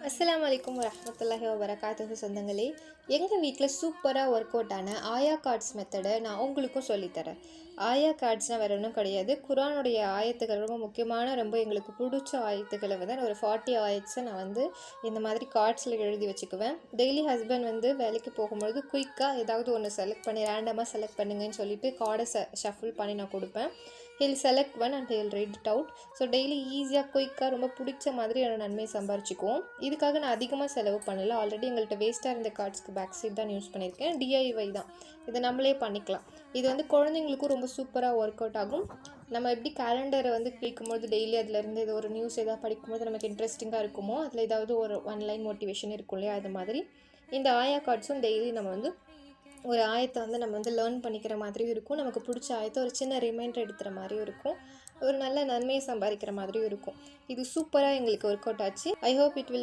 அஸ்ஸலாமு அலைக்கும் வரஹ்மத்துல்லாஹி வபரகாத்துஹு சொந்தங்களே, எங்கள் வீட்டில் சூப்பராக ஒர்க் அவுட் ஆன ஆயா கார்ட்ஸ் மெத்தடை நான் உங்களுக்கும் சொல்லித்தரேன். ஆயா கார்ட்ஸ்னால் வேறு ஒன்றும் கிடையாது. குரானுடைய ஆயத்துக்கள் ரொம்ப முக்கியமான ரொம்ப எங்களுக்கு பிடிச்ச ஆயத்துக்களை வந்து ஒரு 40 ஆயட்ஸை நான் இந்த மாதிரி கார்ட்ஸில் எழுதி வச்சுக்குவேன். டெய்லி ஹஸ்பண்ட் வேலைக்கு போகும்பொழுது குயிக்காக ஏதாவது ஒன்று செலக்ட் பண்ணி ரேண்டமாக செலக்ட் பண்ணுங்கன்னு சொல்லிட்டு கார்டை ஷஃபிள் பண்ணி நான் கொடுப்பேன். He'll select one and he'll read it out. So daily ஈஸியாக குயிக்காக ரொம்ப பிடிச்ச மாதிரி நன்மையை சம்பாரிச்சிக்குவோம். இதுக்காக நான் அதிகமாக செலவு பண்ணலை. ஆல்ரெடி எங்கள்கிட்ட வேஸ்ட்டாக இருந்த கார்ட்ஸ்க்கு பேக் சைட் தான் யூஸ் பண்ணியிருக்கேன். டிஐஒய் தான், இதை நம்மளே பண்ணிக்கலாம். இது குழந்தைங்களுக்கும் ரொம்ப சூப்பராக ஒர்க் அவுட் ஆகும். நம்ம எப்படி கேலண்டரை கிளிக்கும்போது டெய்லி அதிலேருந்து ஏதோ ஒரு நியூஸ் ஏதாவது படிக்கும்போது நமக்கு இன்ட்ரெஸ்டிங்காக இருக்குமோ, அதில் ஏதாவது ஒரு ஒன்லைன் மோட்டிவேஷன் இருக்கும் இல்லையா, அது மாதிரி இந்த ஆயா கார்ட்ஸும் டெய்லி நம்ம ஒரு ஆயத்தை நம்ம லேர்ன் பண்ணிக்கிற மாதிரியும் இருக்கும். நமக்கு பிடிச்ச ஆயத்தை ஒரு சின்ன ரிமைண்டர் எடுத்துகிற மாதிரியும் இருக்கும். ஒரு நல்ல நன்மையை சம்பாதிக்கிற மாதிரியும் இருக்கும். இது சூப்பராக எங்களுக்கு ஒர்க் அவுட் ஆச்சு. I hope it will